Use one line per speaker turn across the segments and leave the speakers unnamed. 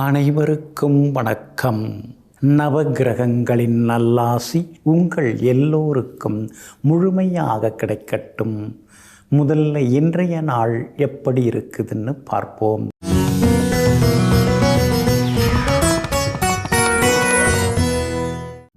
அனைவருக்கும் வணக்கம். நவகிரகங்களின் நல்லாசி உங்கள் எல்லோருக்கும் முழுமையாக கிடைக்கட்டும். முதல்ல இன்றைய நாள் எப்படி இருக்குதுன்னு பார்ப்போம்.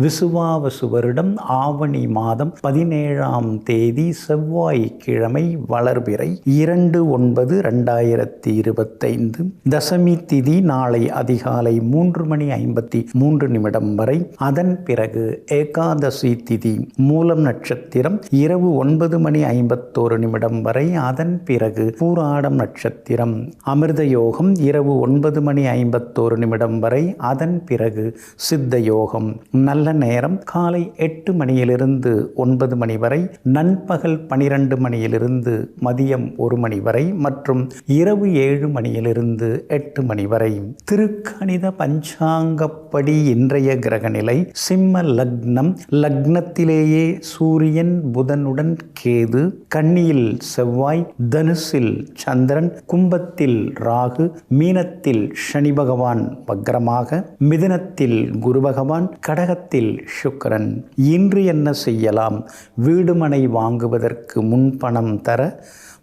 விசுவாவசு வருடம் ஆவணி மாதம் 17ஆம் தேதி செவ்வாய்க்கிழமை வளர்பிறை 2/9/2025. தசமி திதி நாளை அதிகாலை 3:53 வரை. அதன் பிறகு ஏகாதசி திதி மூலம் நட்சத்திரம் இரவு 9:51 வரை. அதன் பிறகு பூராடம் நட்சத்திரம் அமிர்த யோகம் இரவு 9:51 வரை. அதன் பிறகு சித்த யோகம். நல்ல நேரம் காலை 8 மணியிலிருந்து 9 மணி வரை, நண்பகல் 12 மணியிலிருந்து மதியம் 1 மணி வரை மற்றும் இரவு 7 மணியிலிருந்து 8 மணி வரை. திருக்கணித பஞ்சாங்கப்படி இன்றைய கிரக நிலை சிம்ம லக்னம். லக்னத்திலேயே சூரியன், புதனுடன் கேது, கன்னியில் செவ்வாய், தனுசில் சந்திரன், கும்பத்தில் ராகு, மீனத்தில் சனி பகவான் வக்ரமாக, மிதுனத்தில் குரு பகவான், கடகத்தில் சுக்கிரன். இன்று என்ன செய்யலாம்? வீடுமனை வாங்குவதற்கு முன்பணம் தர,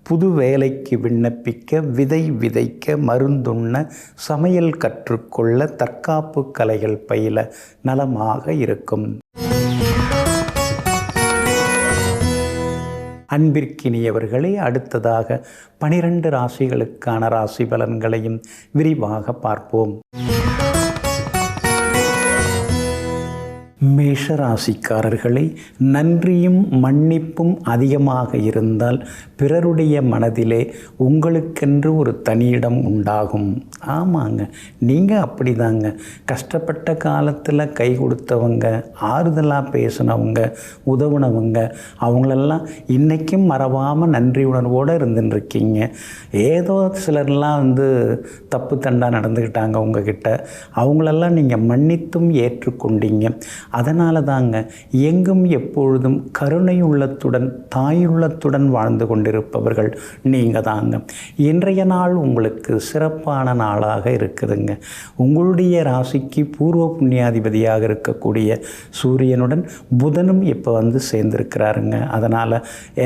புது வேலைக்கு விண்ணப்பிக்க, விதை விதைக்க, மருந்துண்ண, சமையல் கற்றுக்கொள்ள, தற்காப்பு கலைகள் பயில நலமாக இருக்கும். அன்பிற்கினியவர்களே, அடுத்ததாக 12 ராசிகளுக்கான ராசி பலன்களையும் விரிவாக பார்ப்போம். மேஷராசிக்காரர்களை, நன்றியும் மன்னிப்பும் அதிகமாக இருந்தால் பிறருடைய மனதிலே உங்களுக்கென்று ஒரு தனியிடம் உண்டாகும். ஆமாங்க, நீங்கள் அப்படிதாங்க. கஷ்டப்பட்ட காலத்தில் கை கொடுத்தவங்க, ஆறுதலாக பேசினவங்க, உதவுனவங்க, அவங்களெல்லாம் இன்றைக்கும் மறவாமல் நன்றி உணர்வோடு இருந்துருக்கீங்க. ஏதோ சிலர்லாம் தப்பு தண்டா நடந்துக்கிட்டாங்க உங்ககிட்ட, அவங்களெல்லாம் நீங்கள் மன்னித்தும் ஏற்றுக்கொண்டீங்க. அதனால தாங்க எங்கும் எப்பொழுதும் கருணை உள்ளத்துடன், தாயுள்ளத்துடன் வாழ்ந்து கொண்டிருப்பவர்கள் நீங்கள் தாங்க. இன்றைய நாள் உங்களுக்கு சிறப்பான நாளாக இருக்குதுங்க. உங்களுடைய ராசிக்கு பூர்வ புண்ணியாதிபதியாக இருக்கக்கூடிய சூரியனுடன் புதனும் இப்போ சேர்ந்திருக்கிறாருங்க. அதனால்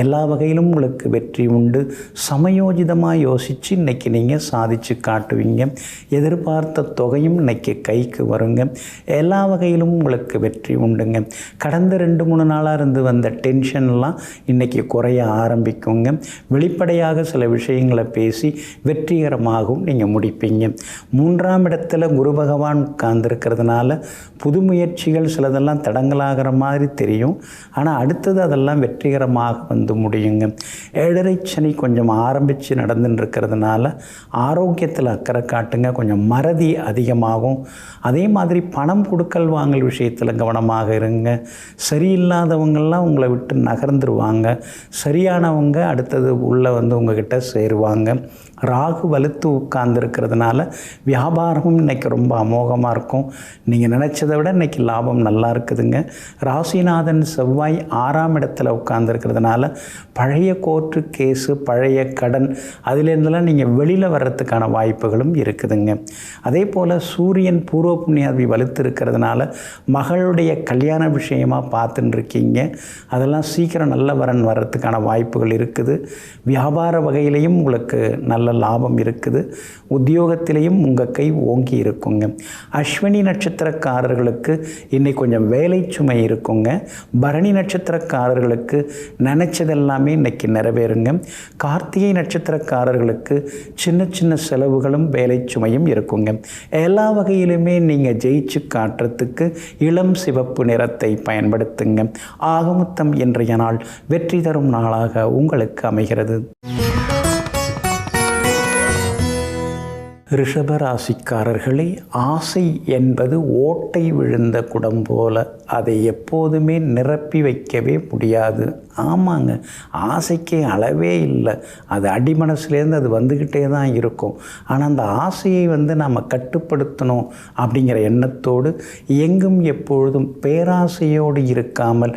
எல்லா வகையிலும் உங்களுக்கு வெற்றி உண்டு. சமயோஜிதமாக யோசித்து இன்றைக்கி நீங்கள் சாதித்து காட்டுவீங்க. எதிர்பார்த்த தொகையும் இன்றைக்கி கைக்கு வருங்க. எல்லா வகையிலும் உங்களுக்கு வெற்றி உண்டுங்க. கடந்த 2-3 நாளாக இருந்து வந்த டென்ஷன்லாம் இன்றைக்கி குறைய ஆரம்பிக்குங்க. வெளிப்படையாக சில விஷயங்களை பேசி வெற்றிகரமாகவும் நீங்கள் முடிப்பீங்க. 3ஆம் இடத்துல குரு பகவான் உட்கார்ந்துருக்கிறதுனால புது முயற்சிகள் சிலதெல்லாம் தடங்கலாகிற மாதிரி தெரியும். ஆனால் அடுத்தது அதெல்லாம் வெற்றிகரமாக முடியுங்க. 7.5 சனி கொஞ்சம் ஆரம்பித்து நடந்துன்னு இருக்கிறதுனால ஆரோக்கியத்தில் அக்கறை காட்டுங்க. கொஞ்சம் மறதி அதிகமாகும். அதே மாதிரி பணம் கொடுக்கல் வாங்கல் விஷயத்தில் கவனமாக இருங்க. சரியில்லாதவங்கள்லாம் உங்களை விட்டு நகர்ந்துருவாங்க. சரியானவங்க அடுத்தது உள்ளே உங்ககிட்ட சேருவாங்க. ராகு வலுத்து உட்கார்ந்துருக்கிறதுனால வியாபாரமும் இன்றைக்கி ரொம்ப அமோகமாக இருக்கும். நீங்கள் நினச்சதை விட இன்றைக்கி லாபம் நல்லா இருக்குதுங்க. ராசிநாதன் செவ்வாய் 6ஆம் இடத்துல உட்கார்ந்துருக்கிறதுனால பழைய கோர்ட்டு கேஸு, பழைய கடன், அதிலேருந்தெல்லாம் நீங்கள் வெளியில் வர்றதுக்கான வாய்ப்புகளும் இருக்குதுங்க. அதே போல் சூரியன் பூர்வ புண்ணியாதிபதி வலுத்து இருக்கிறதுனால மகளுடைய கல்யாண விஷயமாக பார்த்துன்னு இருக்கீங்க. அதெல்லாம் சீக்கிரம் நல்ல வரன் வர்றதுக்கான வாய்ப்புகள் இருக்குது. வியாபார வகையிலையும் உங்களுக்கு நல்ல லாபம் இருக்குது. உத்தியோகத்திலையும் உங்கள் கை ஓங்கி இருக்குங்க. அஸ்வினி நட்சத்திரக்காரர்களுக்கு இன்னைக்கு கொஞ்சம் வேலை சுமை இருக்குங்க. பரணி நட்சத்திரக்காரர்களுக்கு நினைச்சதெல்லாமே இன்னைக்கு நிறைவேறுங்க. கார்த்திகை நட்சத்திரக்காரர்களுக்கு சின்ன சின்ன செலவுகளும் வேலை சுமையும் இருக்குங்க. எல்லா வகையிலுமே நீங்கள் ஜெயிச்சு காட்டுறதுக்கு இளம் சிவப்பு நிறத்தை பயன்படுத்துங்க. ஆகமொத்தம் இன்றைய நாள் வெற்றி தரும் நாளாக உங்களுக்கு அமைகிறது. ரிஷபராசிக்காரர்களே, ஆசை என்பது ஓட்டை விழுந்த குடம் போல, அதை எப்போதுமே நிரப்பி வைக்கவே முடியாது. ஆமாங்க, ஆசைக்கு அளவே இல்லை. அது அடிமனசுலேருந்து அது வந்துக்கிட்டே தான் இருக்கும். ஆனால் அந்த ஆசையை நம்ம கட்டுப்படுத்தணும் அப்படிங்கிற எண்ணத்தோடு எங்கும் எப்பொழுதும் பேராசையோடு இருக்காமல்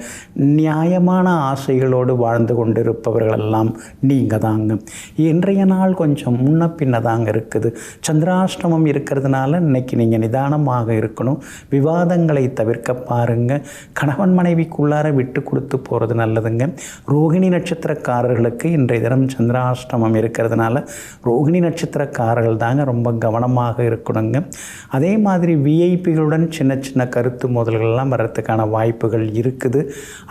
நியாயமான ஆசைகளோடு வாழ்ந்து கொண்டிருப்பவர்களெல்லாம் நீங்கள் தாங்க. இன்றைய நாள் கொஞ்சம் முன்ன பின்ன தாங்க இருக்குது. சந்திராஷ்டமம் இருக்கிறதுனால இன்றைக்கி நீங்கள் நிதானமாக இருக்கணும். விவாதங்களை தவிர்க்க பாருங்கள். கணவன் மனைவிக்குள்ளார விட்டு கொடுத்து போகிறது நல்லதுங்க. ரோகிணி நட்சத்திரக்காரர்களுக்கு இன்றைய தினம் சந்திராஷ்டமம் இருக்கிறதுனால ரோகிணி நட்சத்திரக்காரர்கள் தாங்க ரொம்ப கவனமாக இருக்கணுங்க. அதே மாதிரி விஐபிகளுடன் சின்ன சின்ன கருத்து மோதல்கள்லாம் வர்றதுக்கான வாய்ப்புகள் இருக்குது.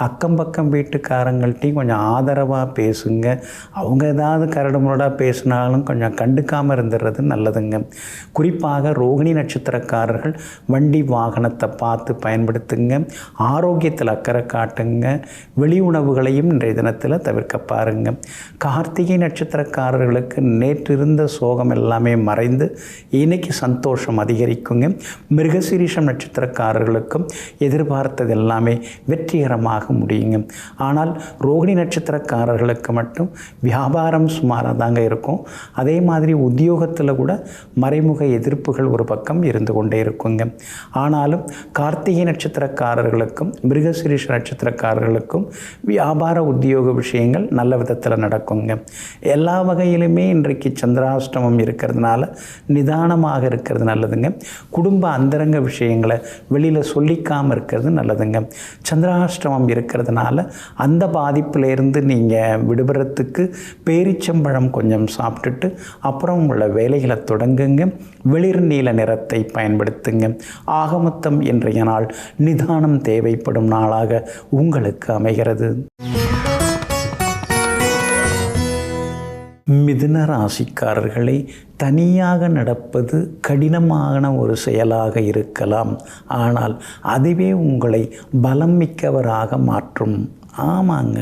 அக்கம் பக்கம் வீட்டுக்காரங்கள்ட்டையும் கொஞ்சம் ஆதரவாக பேசுங்க. அவங்க ஏதாவது கரடுமுரடாக பேசினாலும் கொஞ்சம் கண்டுக்காமல் இருந்துடுறது நல்லதுங்க. குறிப்பாக ரோகிணி நட்சத்திரக்காரர்கள் வண்டி வாகனத்தை பார்த்து பயன்படுத்துங்க. ஆரோக்கியத்தில் அக்கறை காட்டுங்க. வெளி உணவுகளையும் இன்றைய தினத்தில் தவிர்க்க பாருங்க. கார்த்திகை நட்சத்திரக்காரர்களுக்கு நேற்று இருந்த சோகம் எல்லாமே மறைந்து இன்னைக்கு சந்தோஷம் அதிகரிக்குங்க. மிருகசீரிஷம் நட்சத்திரக்காரர்களுக்கும் எதிர்பார்த்தது எல்லாமே வெற்றிகரமாக முடியுங்க. ஆனால் ரோகிணி நட்சத்திரக்காரர்களுக்கு மட்டும் வியாபாரம் சுமாராக தாங்க இருக்கும். அதே மாதிரி உத்தியோகத்தில் கூட மறைமுக எதிர்ப்புகள் ஒரு பக்கம் இருந்து கொண்டே இருக்குங்க. ஆனாலும் கார்த்திகை நட்சத்திரக்காரர்களுக்கும் மிருகசீரிஷ நட்சத்திரக்காரர்களுக்கும் வியாபார உத்தியோக விஷயங்கள் நல்ல விதத்தில் நடக்குங்க. எல்லா வகையிலுமே இன்றைக்கு சந்திராஷ்டமம் இருக்கிறதுனால நிதானமாக இருக்கிறது நல்லதுங்க. குடும்ப அந்தரங்க விஷயங்களை வெளியில் சொல்லிக்காமல் இருக்கிறது நல்லதுங்க. சந்திராஷ்டமம் இருக்கிறதுனால அந்த பாதிப்பிலேருந்து நீங்கள் விடுபடுறதுக்கு பேரிச்சம்பழம் கொஞ்சம் சாப்பிட்டுட்டு அப்புறம் உங்களை வேலைகளை தொடங்குங்க. வெளிர் நீல நிறத்தை பயன்படுத்துங்க. ஆகமொத்தம் இன்றைய நாள் நிதானம் தேவைப்படும் நாளாக உங்களுக்கு அமைகிறது. மிதுன ராசிக்காரர்களை தனியாக நடப்பது கடினமான ஒரு செயலாக இருக்கலாம். ஆனால் அதுவே உங்களை பலம் மிக்கவராக மாற்றும். ஆமாங்க,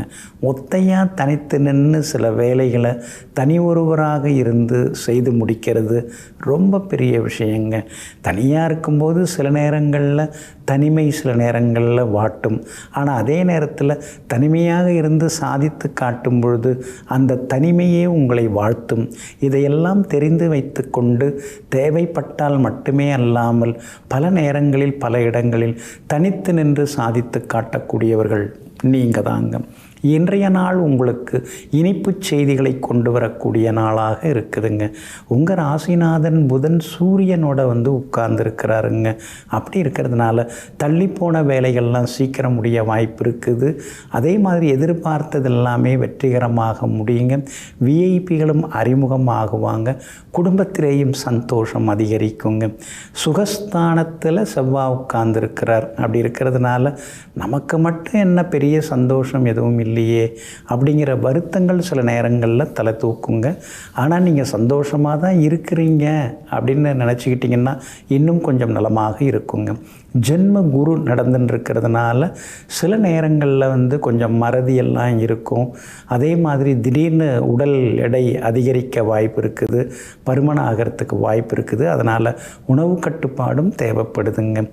ஒத்தையாக தனித்து நின்று சில வேலைகளை தனி ஒருவராக இருந்து செய்து முடிக்கிறது ரொம்ப பெரிய விஷயங்க. தனியாக இருக்கும்போது சில நேரங்களில் தனிமை சில நேரங்களில் வாட்டும். ஆனால் அதே நேரத்தில் தனிமையாக இருந்து சாதித்து காட்டும் பொழுது அந்த தனிமையே உங்களை வாழ்த்தும். இதையெல்லாம் தெரிந்து வைத்து கொண்டு தேவைப்பட்டால் மட்டுமே அல்லாமல் பல நேரங்களில் பல இடங்களில் தனித்து நின்று சாதித்து காட்டக்கூடியவர்கள் நீங்கள் தாங்க. இன்றைய நாள் உங்களுக்கு இனிப்பு செய்திகளை கொண்டு வரக்கூடிய நாளாக இருக்குதுங்க. உங்கள் ராசிநாதன் புதன் சூரியனோட உட்கார்ந்துருக்கிறாருங்க. அப்படி இருக்கிறதுனால தள்ளிப்போன வேலைகள்லாம் சீக்கிரம் முடிய வாய்ப்பு இருக்குது. அதே மாதிரி எதிர்பார்த்தது எல்லாமே வெற்றிகரமாக முடியுங்க. விஐபிகளும் அறிமுகமாகுவாங்க. குடும்பத்திலேயும் சந்தோஷம் அதிகரிக்குங்க. சுகஸ்தானத்தில் செவ்வாய் உட்கார்ந்துருக்கிறார். அப்படி இருக்கிறதுனால நமக்கு மட்டும் என்ன பெரிய சந்தோஷம் எதுவும் இல்லையே அப்படிங்கிற வருத்தங்கள் சில நேரங்களில் தலை தூக்குங்க. ஆனால் நீங்கள் சந்தோஷமாக தான் இருக்கிறீங்க அப்படின்னு நினச்சிக்கிட்டிங்கன்னா இன்னும் கொஞ்சம் நலமாக இருக்குங்க. ஜென்ம குரு நடந்துட்டுருக்கிறதுனால சில நேரங்களில் கொஞ்சம் மறதியெல்லாம் இருக்கும். அதே மாதிரி திடீர்னு உடல் எடை அதிகரிக்க வாய்ப்பு இருக்குது. பருமன் ஆகிறதுக்கு வாய்ப்பு இருக்குது. அதனால் உணவு கட்டுப்பாடும் தேவைப்படுதுங்க.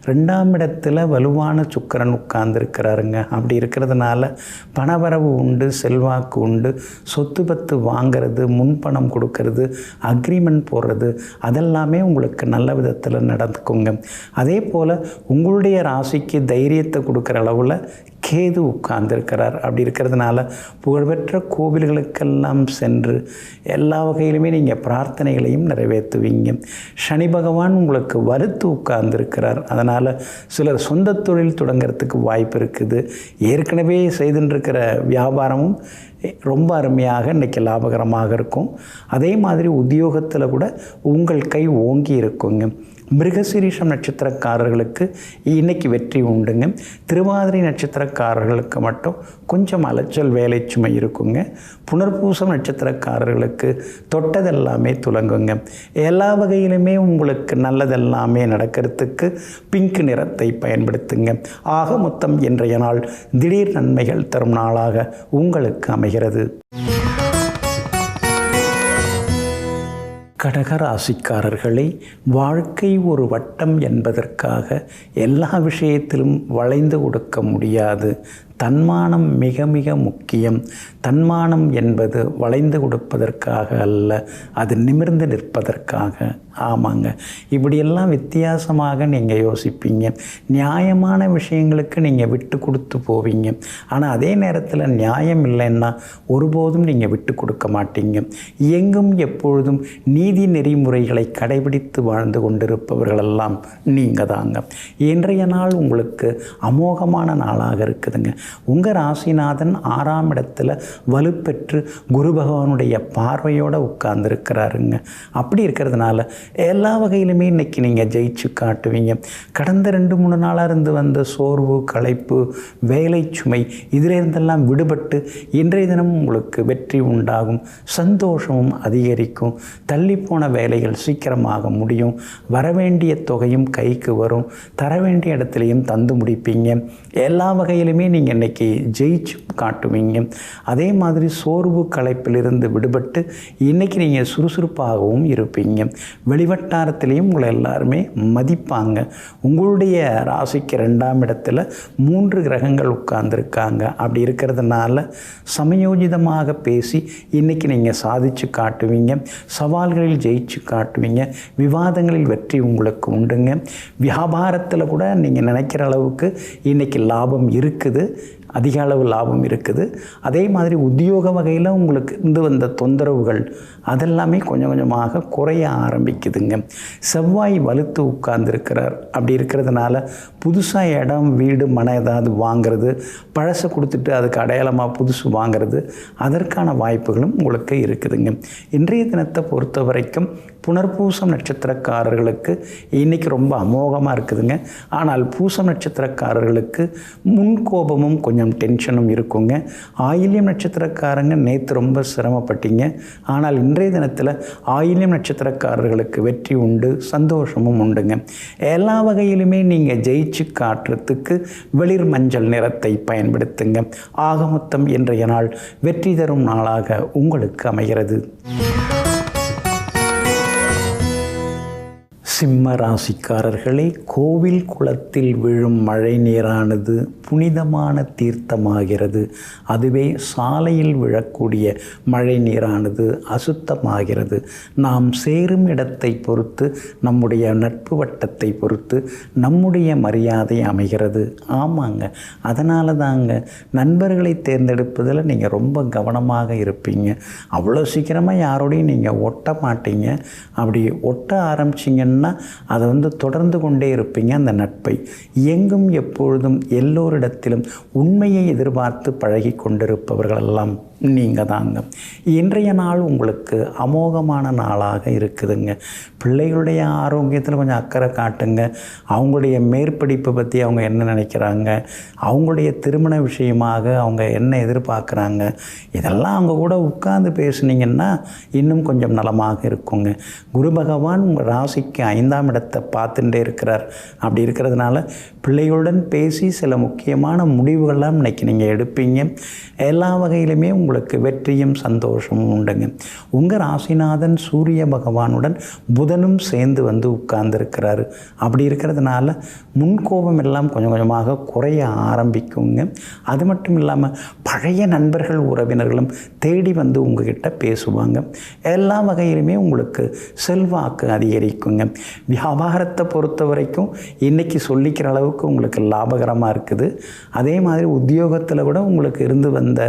2ஆம் இடத்துல வலுவான சுக்கிரன் உட்கார்ந்துருக்கிறாருங்க. அப்படி இருக்கிறதுனால பணவரவு உண்டு, செல்வாக்கு உண்டு. சொத்து பத்து வாங்கிறது, முன்பணம் கொடுக்கறது, அக்ரிமெண்ட் போடுறது அதெல்லாமே உங்களுக்கு நல்ல விதத்தில் நடந்துக்குங்க. அதே போல் உங்களுடைய ராசிக்கு தைரியத்தை கொடுக்குற அளவில் கேது உட்கார்ந்துருக்கிறார். அப்படி இருக்கிறதுனால புகழ்பெற்ற கோவில்களுக்கெல்லாம் சென்று எல்லா வகையிலுமே நீங்கள் பிரார்த்தனைகளையும் நிறைவேற்றுவீங்க. சனி பகவான் உங்களுக்கு வலுத்து உட்கார்ந்துருக்கிறார். அதனால் சிலர் சொந்த தொழில் தொடங்கிறதுக்கு வாய்ப்பு இருக்குது. ஏற்கனவே செய்துட்டுருக்கிற வியாபாரமும் ரொம்ப அருமையாக இன்றைக்கி லாபகரமாக இருக்கும். அதே மாதிரி உத்தியோகத்தில் கூட உங்கள் கை ஓங்கி இருக்குங்க. மிருகசீரிஷம் நட்சத்திரக்காரர்களுக்கு இன்றைக்கி வெற்றி உண்டுங்க. திருவாதிரை நட்சத்திரக்காரர்களுக்கு மட்டும் கொஞ்சம் அலைச்சல் வேலை சுமை இருக்குங்க. புனர்பூசம் நட்சத்திரக்காரர்களுக்கு தொட்டதெல்லாமே துலங்குங்க. எல்லா வகையிலுமே உங்களுக்கு நல்லதெல்லாமே நடக்கிறதுக்கு பிங்க் நிறத்தை பயன்படுத்துங்க. ஆக மொத்தம் இன்றைய நாள் திடீர் நன்மைகள் தரும் நாளாக உங்களுக்கு அமைகிறது. கடகராசிக்காரர்களை வாழ்க்கை ஒரு வட்டம் என்பதற்காக எல்லா விஷயத்திலும் வளைந்து கொடுக்க முடியாது. தன்மானம் மிக மிக முக்கியம். தன்மானம் என்பது வளைந்து கொடுப்பதற்காக அல்ல, அது நிமிர்ந்து நிற்பதற்காக. ஆமாங்க, இப்படியெல்லாம் வித்தியாசமாக நீங்கள் யோசிப்பீங்க. நியாயமான விஷயங்களுக்கு நீங்கள் விட்டு கொடுத்து போவீங்க. ஆனால் அதே நேரத்தில் நியாயம் இல்லைன்னா ஒருபோதும் நீங்கள் விட்டு கொடுக்க மாட்டீங்க. எங்கும் எப்பொழுதும் நீதி நெறிமுறைகளை கடைபிடித்து வாழ்ந்து கொண்டிருப்பவர்களெல்லாம் நீங்கள் தாங்க. இன்றைய நாள் உங்களுக்கு அமோகமான நாளாக இருக்குதுங்க. உங்கள் ராசிநாதன் 6ஆம் இடத்துல வலுப்பெற்று குரு பகவானுடைய பார்வையோடு உட்கார்ந்துருக்கிறாருங்க. அப்படி இருக்கிறதுனால எல்லா வகையிலுமே இன்றைக்கி நீங்கள் ஜெயிச்சு காட்டுவீங்க. கடந்த 2-3 நாளாக இருந்து வந்த சோர்வு, களைப்பு, வேலை சுமை இதிலிருந்தெல்லாம் விடுபட்டு இன்றைய தினம் உங்களுக்கு வெற்றி உண்டாகும். சந்தோஷமும் அதிகரிக்கும். தள்ளிப்போன வேலைகள் சீக்கிரமாக முடியும். வரவேண்டிய தொகையும் கைக்கு வரும். தர வேண்டிய இடத்துலையும் தந்து முடிப்பீங்க. எல்லா வகையிலுமே நீங்கள் இன்றைக்கி ஜெயிச்சு காட்டுவீங்க. அதே மாதிரி சோர்வு களைப்பிலிருந்து விடுபட்டு இன்றைக்கி நீங்கள் சுறுசுறுப்பாகவும் இருப்பீங்க. வெளிவட்டாரத்திலையும் உங்களை எல்லாருமே மதிப்பாங்க. உங்களுடைய ராசிக்கு 2ஆம் இடத்துல 3 கிரகங்கள் உட்கார்ந்துருக்காங்க. அப்படி இருக்கிறதுனால சமயோஜிதமாக பேசி இன்றைக்கி நீங்கள் சாதித்து காட்டுவீங்க. சவால்களில் ஜெயிச்சு காட்டுவீங்க. விவாதங்களில் வெற்றி உங்களுக்கு உண்டுங்க. வியாபாரத்தில் கூட நீங்கள் நினைக்கிற அளவுக்கு இன்றைக்கி லாபம் இருக்குது, அதிக அளவு லாபம் இருக்குது. அதே மாதிரி உத்தியோக வகையில் உங்களுக்கு இருந்து வந்த தொந்தரவுகள் அதெல்லாமே கொஞ்சம் கொஞ்சமாக குறைய ஆரம்பிக்குதுங்க. செவ்வாய் வலுத்து உட்கார்ந்துருக்கிறார். அப்படி இருக்கிறதுனால புதுசாக இடம், வீடு, மனை ஏதாவது வாங்கிறது, பழசை கொடுத்துட்டு அதுக்கு அடையாளமாக புதுசு வாங்கிறது, அதற்கான வாய்ப்புகளும் உங்களுக்கு இருக்குதுங்க. இன்றைய தினத்தை பொறுத்த வரைக்கும் புனர்பூசம் நட்சத்திரக்காரர்களுக்கு இன்றைக்கி ரொம்ப அமோகமாக இருக்குதுங்க. ஆனால் பூசம் நட்சத்திரக்காரர்களுக்கு முன்கோபமும் கொஞ்சம் டென்ஷனும் இருக்குங்க. ஆயில்யம் நட்சத்திரக்காரங்க நேற்று ரொம்ப சிரமப்பட்டீங்க. ஆனால் இன்றைய தினத்தில் ஆயில்யம் நட்சத்திரக்காரர்களுக்கு வெற்றி உண்டு, சந்தோஷமும் உண்டுங்க. எல்லா வகையிலுமே நீங்கள் ஜெயிச்சு காட்டுறதுக்கு வெளிர் மஞ்சள் நிறத்தை பயன்படுத்துங்க. ஆக மொத்தம் இன்றைய நாள் வெற்றி தரும் நாளாக உங்களுக்கு அமைகிறது. சிம்ம ராசிக்காரர்களே, கோவில் குளத்தில் விழும் மழை நீரானது புனிதமான தீர்த்தமாகிறது. அதுவே சாலையில் விழக்கூடிய மழை நீரானது அசுத்தமாகிறது. நாம் சேரும் இடத்தை பொறுத்து, நம்முடைய நட்பு வட்டத்தை பொறுத்து நம்முடைய மரியாதை அமைகிறது. ஆமாங்க, அதனால தாங்க நண்பர்களை தேர்ந்தெடுப்பதில் நீங்கள் ரொம்ப கவனமாக இருப்பீங்க. அவ்வளோ சீக்கிரமாக யாரோடையும் நீங்கள் ஒட்ட மாட்டீங்க. அப்படி ஒட்ட ஆரம்பிச்சிங்கன்னா அதை தொடர்ந்து கொண்டே இருப்பீங்க. அந்த நட்பை எங்கும் எப்பொழுதும் எல்லோரிடத்திலும் உண்மையை எதிர்பார்த்து பழகி கொண்டிருப்பவர்களெல்லாம் நீங்கள் தாங்க. இன்றைய நாள் உங்களுக்கு அமோகமான நாளாக இருக்குதுங்க. பிள்ளைகளுடைய ஆரோக்கியத்தில் கொஞ்சம் அக்கறை காட்டுங்க. அவங்களுடைய மேற்படிப்பை பற்றி அவங்க என்ன நினைக்கிறாங்க, அவங்களுடைய திருமண விஷயமாக அவங்க என்ன எதிர்பார்க்குறாங்க, இதெல்லாம் அவங்க கூட உட்கார்ந்து பேசுனீங்கன்னா இன்னும் கொஞ்சம் நலமாக இருக்குங்க. குரு பகவான் உங்கள் ராசிக்கு 5ஆம் இடத்தை பார்த்துட்டே இருக்கிறார். அப்படி இருக்கிறதுனால பிள்ளைகளுடன் பேசி சில முக்கியமான முடிவுகள்லாம் இன்றைக்கி நீங்கள் எடுப்பீங்க. எல்லா வகையிலுமே உங்களுக்கு வெற்றியும் சந்தோஷமும் உண்டுங்க. உங்கள் ராசிநாதன் சூரிய பகவானுடன் புதனும் சேர்ந்து உட்கார்ந்துருக்கிறாரு. அப்படி இருக்கிறதுனால முன்கோபம் எல்லாம் கொஞ்சம் கொஞ்சமாக குறைய ஆரம்பிக்குங்க. அது மட்டும் இல்லாமல் பழைய நண்பர்கள், உறவினர்களும் தேடி உங்ககிட்ட பேசுவாங்க. எல்லா வகையிலுமே உங்களுக்கு செல்வாக்கு அதிகரிக்குங்க. வியாபாரத்தை பொறுத்த வரைக்கும் இன்றைக்கி சொல்லிக்கிற அளவுக்கு உங்களுக்கு லாபகரமாக இருக்குது. அதே மாதிரி உத்தியோகத்தில் கூட உங்களுக்கு இருந்து வந்த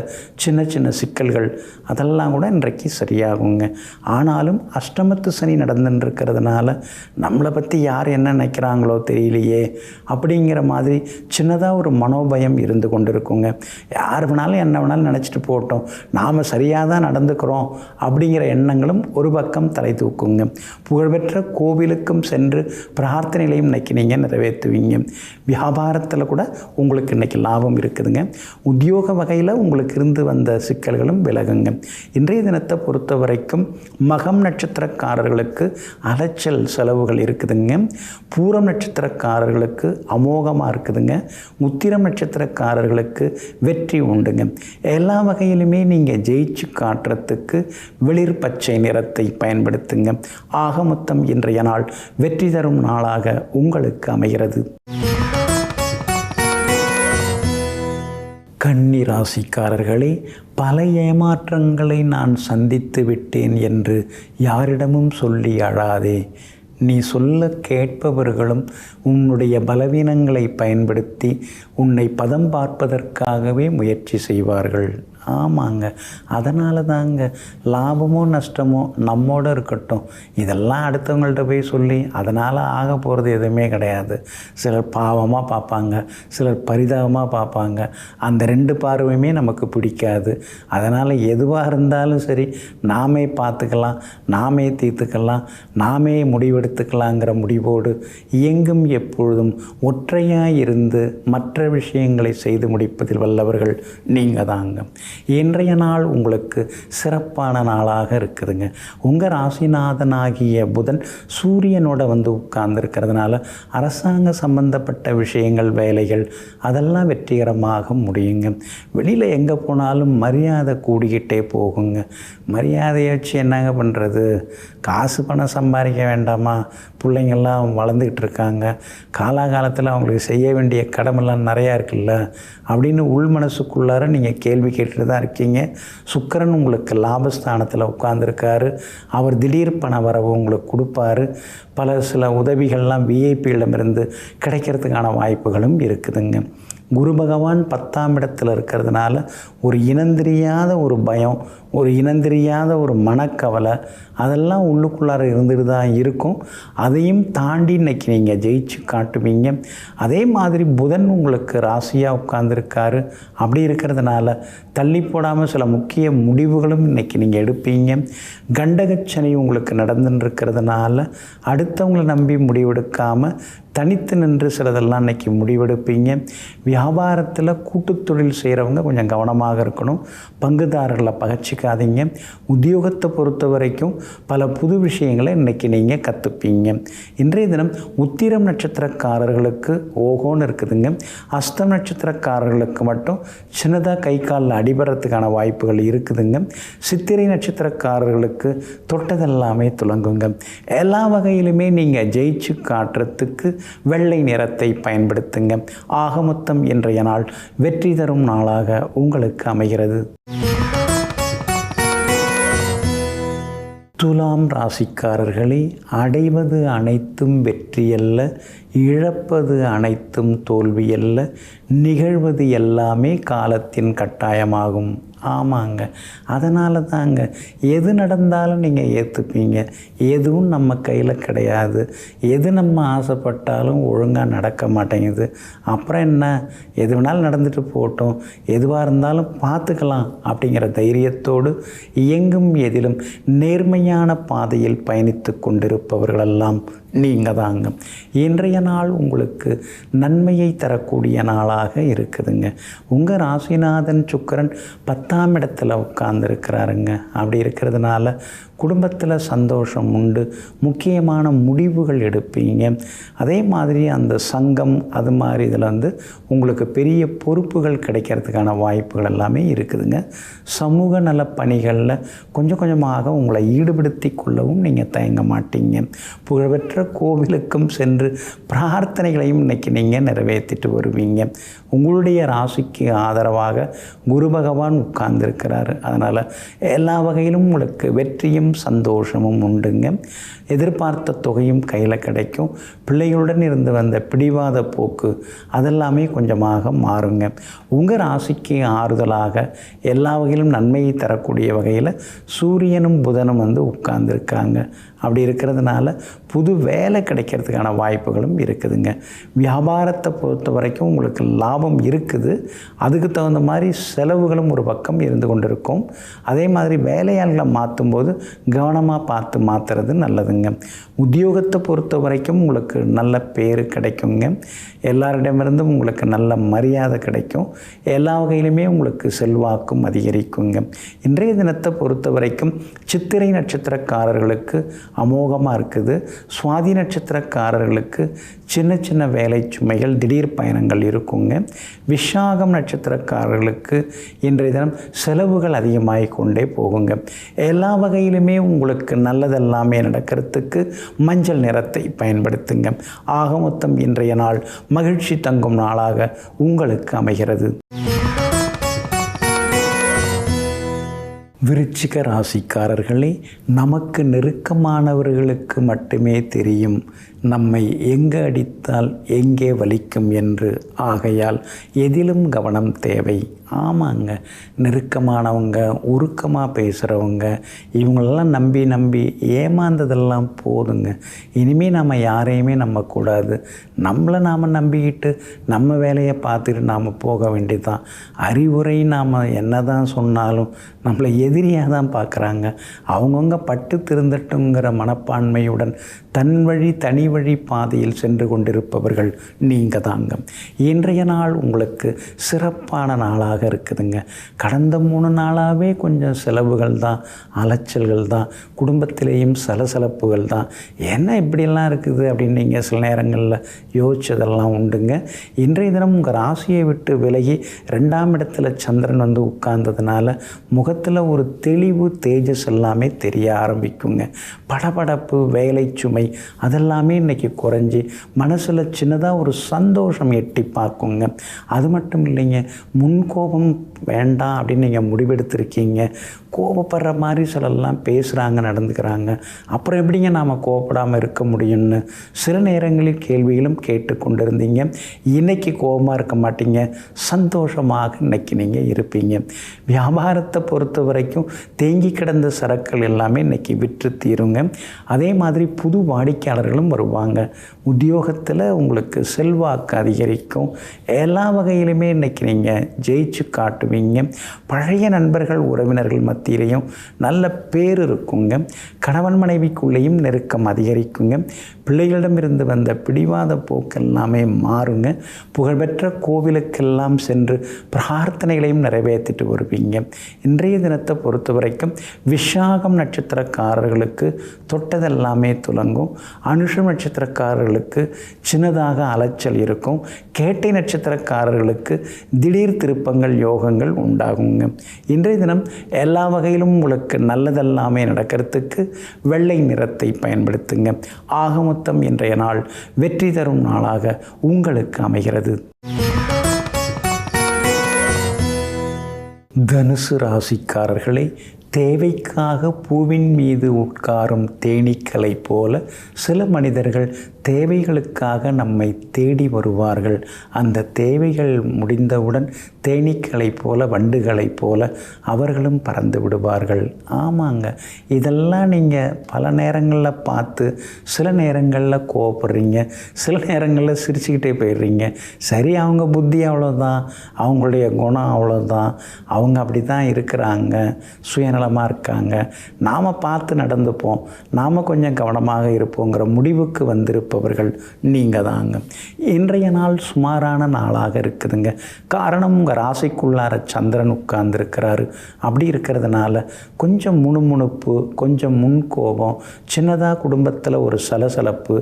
சின்ன சின்ன சிக்கல்கள் அதெல்லாம் கூட இன்றைக்கு சரியாகுங்க. ஆனாலும் அஷ்டமத்து சனி நடந்துட்டுருக்கிறதுனால நம்மளை பற்றி யார் என்ன நினைக்கிறாங்களோ தெரியலையே அப்படிங்கிற மாதிரி சின்னதாக ஒரு மனோபயம் இருந்து கொண்டு இருக்குங்க. யார் வேணாலும் என்ன வேணாலும் நினச்சிட்டு போட்டோம், நாம் சரியாக தான் நடந்துக்கிறோம் அப்படிங்கிற எண்ணங்களும் ஒரு பக்கம் தலை தூக்குங்க. புகழ்பெற்ற கோவிலுக்கும் சென்று பிரார்த்தனைகளையும் இன்றைக்கி நீங்கள் நிறைவேற்றுவீங்க. வியாபாரத்தில் கூட உங்களுக்கு இன்றைக்கி லாபம் இருக்குதுங்க. உத்தியோக வகையில் உங்களுக்கு இருந்து வந்த சிக்கல்களும் விலகுங்க. இன்றைய தினத்தை பொறுத்த வரைக்கும் மகம் நட்சத்திரக்காரர்களுக்கு அலைச்சல் செலவுகள் இருக்குதுங்க. பூரம் நட்சத்திரக்காரர்களுக்கு அமோகமாக இருக்குதுங்க. உத்திரம் நட்சத்திரக்காரர்களுக்கு வெற்றி உண்டுங்க. எல்லா வகையிலுமே நீங்கள் ஜெயிச்சு காட்டுறதுக்கு வெளிர் பச்சை நிறத்தை பயன்படுத்துங்க. ஆக மொத்தம் இன்றைய நாள் வெற்றி தரும் நாளாக உங்களுக்கு அமைகிறது. கன்னி ராசிக்காரர்களே, பல ஏமாற்றங்களை நான் சந்தித்து விட்டேன் என்று யாரிடமும் சொல்லி அழாதே. நீ சொல்ல கேட்பவர்களும் உன்னுடைய பலவீனங்களை பயன்படுத்தி உன்னை பதம் பார்ப்பதற்காகவே முயற்சி செய்வார்கள். ஆமாங்க, அதனால தாங்க லாபமோ நஷ்டமோ நம்மோடு இருக்கட்டும், இதெல்லாம் அடுத்தவங்கள்ட்ட போய் சொல்லி அதனால் ஆக போகிறது எதுவுமே கிடையாது. சிலர் பாவமாக பார்ப்பாங்க, சிலர் பரிதாபமாக பார்ப்பாங்க. அந்த ரெண்டு பார்வையுமே நமக்கு பிடிக்காது. அதனால் எதுவாக இருந்தாலும் சரி, நாமே பார்த்துக்கலாம், நாமே தீர்த்துக்கலாம், நாமே முடிவெடுத்துக்கலாங்கிற முடிவோடு இயங்கும் எப்பொழுதும் ஒற்றையாக இருந்து மற்ற விஷயங்களை செய்து முடிப்பதில் வல்லவர்கள் நீங்கள் தாங்க. இன்றைய நாள் உங்களுக்கு சிறப்பான நாளாக இருக்குதுங்க. உங்கள் ராசிநாதனாகிய புதன் சூரியனோட வந்து உட்கார்ந்துருக்கிறதுனால அரசாங்க சம்பந்தப்பட்ட விஷயங்கள், வேலைகள் அதெல்லாம் வெற்றிகரமாக முடியுங்க. வெளியில் எங்கே போனாலும் மரியாதை கூடிக்கிட்டே போகுங்க. மரியாதையை வச்சு என்னங்க பண்ணுறது? காசு பணம் சம்பாதிக்க வேண்டாமா? பிள்ளைங்கள்லாம் வளர்ந்துக்கிட்டு இருக்காங்க, காலாகாலத்தில் அவங்களுக்கு செய்ய வேண்டிய கடமெல்லாம் நிறையா இருக்குல்ல அப்படின்னு உள் மனசுக்குள்ளார நீங்கள் கேள்வி கேட்டுட்டு தான் இருக்கீங்க. சுக்கிரன் உங்களுக்கு லாபஸ்தானத்தில் உட்கார்ந்துருக்காரு. அவர் திடீர் பண வரவு உங்களுக்கு கொடுப்பாரு. சில உதவிகள்லாம் விஐபியிடமிருந்து கிடைக்கிறதுக்கான வாய்ப்புகளும் இருக்குதுங்க. குரு பகவான் 10ஆம் இடத்துல இருக்கிறதுனால ஒரு இனந்தெரியாத ஒரு பயம், ஒரு இனந்தெரியாத ஒரு மனக்கவலை அதெல்லாம் உள்ளுக்குள்ளார இருந்துட்டு தான் இருக்கும். அதையும் தாண்டி இன்றைக்கி நீங்கள் ஜெயிச்சு காட்டுவீங்க. அதே மாதிரி புதன் உங்களுக்கு ராசியாக உட்கார்ந்துருக்காரு. அப்படி இருக்கிறதுனால தள்ளி போடாமல் சில முக்கிய முடிவுகளும் இன்றைக்கி நீங்கள் எடுப்பீங்க. கண்டகச்சனை உங்களுக்கு நடந்துன்னு இருக்கிறதுனால அடுத்தவங்களை நம்பி முடிவெடுக்காமல் தனித்து நின்று சிலதெல்லாம் இன்றைக்கி முடிவெடுப்பீங்க. வியாபாரத்தில் கூட்டு தொழில் செய்கிறவங்க கொஞ்சம் கவனமாக இருக்கணும். பங்குதாரர்களை பகச்சிக்காதீங்க. உத்தியோகத்தை பொறுத்த வரைக்கும் பல புது விஷயங்களை இன்றைக்கி நீங்கள் கற்றுப்பீங்க. இன்றைய தினம் உத்திரம் நட்சத்திரக்காரர்களுக்கு ஓகோன்னு இருக்குதுங்க. அஸ்தம் நட்சத்திரக்காரர்களுக்கு மட்டும் சின்னதாக கை காலில் அடிபடுறதுக்கான வாய்ப்புகள் இருக்குதுங்க. சித்திரை நட்சத்திரக்காரர்களுக்கு தொட்டதெல்லாமே துலங்குங்க. எல்லா வகையிலுமே நீங்கள் ஜெயிச்சு காட்டுறதுக்கு வெள்ளை நிறத்தை பயன்படுத்துங்க. ஆக மொத்தம் இன்றைய நாள் வெற்றி தரும் நாளாக உங்களுக்கு அமைகிறது. துலாம் ராசிக்காரர்களே, அடைவது அனைத்தும் வெற்றியல்ல, இழப்பது அனைத்தும் தோல்வியல்ல, நிகழ்வது எல்லாமே காலத்தின் கட்டாயமாகும். ஆமாங்க, அதனால தாங்க எது நடந்தாலும் நீங்கள் ஏற்றுப்பீங்க. எதுவும் நம்ம கையில் கிடையாது. எது நம்ம ஆசைப்பட்டாலும் ஒழுங்காக நடக்க மாட்டேங்குது. அப்புறம் என்ன, எது வேணாலும் நடந்துட்டு போட்டோம், எதுவாக இருந்தாலும் பார்த்துக்கலாம் அப்படிங்கிற தைரியத்தோடு இயங்கும் எதிலும் நேர்மையான பாதையில் பயணித்து கொண்டிருப்பவர்களெல்லாம் நீங்கள் தாங்க. இன்றைய நாள் உங்களுக்கு நன்மையை தரக்கூடிய நாளாக இருக்குதுங்க. உங்கள் ராசிநாதன் சுக்கிரன் 10ஆம் இடத்துல உட்கார்ந்துருக்கிறாருங்க. அப்படி இருக்கிறதுனால குடும்பத்தில் சந்தோஷம் உண்டு. முக்கியமான முடிவுகள் எடுப்பீங்க. அதே மாதிரி அந்த சங்கம் அது மாதிரி இதில் உங்களுக்கு பெரிய பொறுப்புகள் கிடைக்கிறதுக்கான வாய்ப்புகள் எல்லாமே இருக்குதுங்க. சமூக நல பணிகளில் கொஞ்சம் கொஞ்சமாக உங்களை ஈடுபடுத்தி கொள்ளவும் நீங்கள் தயங்க மாட்டீங்க. புகழ்பெற்ற கோவிலுக்கும் சென்று பிரார்த்தனைகளையும் இன்றைக்கி நீங்கள் நிறைவேற்றிட்டு வருவீங்க. உங்களுடைய ராசிக்கு ஆதரவாக குரு பகவான் உட்கார்ந்துருக்கிறாரு. அதனால் எல்லா வகையிலும் உங்களுக்கு வெற்றியும் சந்தோஷமும் உண்டுங்க. எதிர்பார்த்த தொகையும் கையில் கிடைக்கும். பிள்ளைகளுடன் இருந்து வந்த பிடிவாத போக்கு அதெல்லாமே கொஞ்சமாக மாறுங்க. உங்கள் ராசிக்கு ஆறுதலாக எல்லா வகையிலும் நன்மையை தரக்கூடிய வகையில் சூரியனும் புதனும் உட்கார்ந்துருக்காங்க. அப்படி இருக்கிறதுனால புது வேலை கிடைக்கிறதுக்கான வாய்ப்புகளும் இருக்குதுங்க. வியாபாரத்தை பொறுத்த வரைக்கும் உங்களுக்கு லாபம் இருக்குது. அதுக்கு தகுந்த மாதிரி செலவுகளும் ஒரு பக்கம் இருந்து கொண்டு இருக்கும். அதே மாதிரி வேலையாள்களை மாற்றும்போது கவனமாக பார்த்து மாற்றுறது நல்லதுங்க. உத்தியோகத்தை பொறுத்த வரைக்கும் உங்களுக்கு நல்ல பேர் கிடைக்குங்க. எல்லாரிடமிருந்தும் உங்களுக்கு நல்ல மரியாதை கிடைக்கும். எல்லா வகையிலுமே உங்களுக்கு செல்வாக்கும் அதிகரிக்குங்க. இன்றைய தினத்தை பொறுத்த வரைக்கும் சித்திரை நட்சத்திரக்காரர்களுக்கு அமோகமாக இருக்குது. சுவாதி நட்சத்திரக்காரர்களுக்கு சின்ன சின்ன வேலை சுமைகள், திடீர் பயணங்கள் இருக்குங்க. விஷாகம் நட்சத்திரக்காரர்களுக்கு இன்றைய தினம் செலவுகள் அதிகமாகி கொண்டே போகுங்க. எல்லா வகையிலுமே உங்களுக்கு நல்லதெல்லாமே நடக்கிறதுக்கு மஞ்சள் நிறத்தை பயன்படுத்துங்க. ஆக மொத்தம் இன்றைய நாள் மகிழ்ச்சி தங்கும் நாளாக உங்களுக்கு அமைகிறது. விருச்சிக ராசிக்காரர்களே, நமக்கு நெருக்கமானவர்களுக்கு மட்டுமே தெரியும் நம்மை எங்கே அடித்தால் எங்கே வலிக்கும் என்று. ஆகையால் எதிலும் கவனம் தேவை. ஆமாங்க, நெருக்கமானவங்க, உருக்கமாக பேசுகிறவங்க, இவங்களெல்லாம் நம்பி ஏமாந்ததெல்லாம் போதுங்க. இனிமேல் நம்ம யாரையுமே நம்பக்கூடாது. நம்மளை நாம் நம்பிக்கிட்டு நம்ம வேலையை பார்த்துட்டு நாம் போக வேண்டியதுதான். அறிவுரை நாம் என்ன தான் சொன்னாலும் நம்மளை எதிரியாக தான் பார்க்குறாங்க. அவங்கவுங்க பட்டு திருந்தட்டுங்கிற மனப்பான்மையுடன் தன் வழி தனி வழி பாதையில் சென்று கொண்டிருப்பவர்கள் நீங்கள் தாங்க. இன்றைய நாள் உங்களுக்கு சிறப்பான நாளாக இருக்குதுங்க. கடந்த 3 நாளாகவே கொஞ்சம் செலவுகள் தான், அலைச்சல்கள் தான், குடும்பத்திலேயும் சலசலப்புகள் தான். என்ன இப்படியெல்லாம் இருக்குது அப்படின்னு நீங்கள் சில நேரங்களில் யோசிச்சதெல்லாம் உண்டுங்க. இன்றைய தினம் உங்கள் ராசியை விட்டு விலகி 2ஆம் இடத்துல சந்திரன் வந்து உட்கார்ந்ததுனால முகத்தில் ஒரு தெளிவு, தேஜஸ் எல்லாமே தெரிய ஆரம்பிக்குங்க. படபடப்பு, வேலை சுமை அதெல்லாமே இன்றைக்கி குறைஞ்சி மனசில் சின்னதாக ஒரு சந்தோஷம் எட்டி பார்க்குங்க. அது மட்டும் இல்லைங்க, முன்கோபம் வேண்டாம் அப்படின்னு நீங்கள் முடிவெடுத்திருக்கீங்க. கோபப்படுற மாதிரி சிலர்லாம் பேசுகிறாங்க, நடந்துக்கிறாங்க. அப்புறம் எப்படிங்க நாம் கோபப்படாமல் இருக்க முடியும்னு சில நேரங்களில் கேள்விகளும் கேட்டு கொண்டு இருந்தீங்க. இன்றைக்கி கோபமாக இருக்க மாட்டீங்க, சந்தோஷமாக இன்றைக்கி நீங்கள் இருப்பீங்க. வியாபாரத்தை பொறுத்த வரைக்கும் தேங்கி கிடந்த சரக்குகள் எல்லாமே இன்றைக்கி விற்று தீருங்க. அதே மாதிரி புது வாடிக்கையாளர்களும் வருவாங்க. உத்தியோகத்தில் உங்களுக்கு செல்வாக்கு அதிகரிக்கும். எல்லா வகையிலுமே இன்றைக்கி நீங்கள் ஜெயிச்சு காட்டுவீங்க. பழைய நண்பர்கள், உறவினர்கள் மத்தியிலையும் நல்ல பேர் இருக்குங்க. கணவன் மனைவிக்குள்ளேயும் நெருக்கம் அதிகரிக்குங்க. பிள்ளைகளிடமிருந்து வந்த பிடிவாத போக்கெல்லாமே மாறுங்க. புகழ்பெற்ற கோவிலுக்கெல்லாம் சென்று பிரார்த்தனைகளையும் நிறைவேற்றிட்டு வருவீங்க. இன்றைய தினத்தை பொறுத்த வரைக்கும் விஷாகம் நட்சத்திரக்காரர்களுக்கு தொட்டதெல்லாமே துலங்கும். அனுஷம் நட்சத்திரக்காரர்களுக்கு சின்னதாக அலைச்சல் இருக்கும். கேட்டை நட்சத்திரக்காரர்களுக்கு திடீர் திருப்பங்கள், யோகங்கள் உண்டாகுங்க. இன்றைய தினம் எல்லா வகையிலும் உங்களுக்கு நல்லதெல்லாமே நடக்கிறதுக்கு வெள்ளை நிறத்தை பயன்படுத்துங்க. ஆக மொத்தம் இன்றைய நாள் வெற்றி தரும் நாளாக உங்களுக்கு அமைகிறது. தனுசு ராசிக்காரர்களே, தேவைக்காக பூவின் மீது உட்காரும் தேனீக்களை போல சில மனிதர்கள் தேவைகளுக்காக நம்மை தேடி வருவார்கள். அந்த தேவைகள் முடிந்தவுடன் தேனீக்களைப் போல, வண்டுகளைப் போல அவர்களும் பறந்து விடுவார்கள். ஆமாங்க, இதெல்லாம் நீங்கள் பல நேரங்களில் பார்த்து சில நேரங்களில் கோவப்படுறீங்க, சில நேரங்களில் சிரிச்சுக்கிட்டே போயிடுறீங்க. சரி, அவங்க புத்தி அவ்வளோதான், அவங்களுடைய குணம் அவ்வளோதான், அவங்க அப்படி தான் இருக்கிறாங்க, சுயநலமாக இருக்காங்க, நாம் பார்த்து நடந்துப்போம், நாம் கொஞ்சம் கவனமாக இருப்போங்கிற முடிவுக்கு வந்திருப்பவர்கள் நீங்கள் தாங்க. இன்றைய நாள் சுமாரான நாளாக இருக்குதுங்க. காரணம், உங்கள் ராசிக்குள்ளார சந்திரன் உட்கார்ந்துருக்கிறாரு. அப்படி இருக்கிறதுனால கொஞ்சம் முணுமுணுப்பு, கொஞ்சம் முன்கோபம், சின்னதாக குடும்பத்தில் ஒரு சலசலப்பு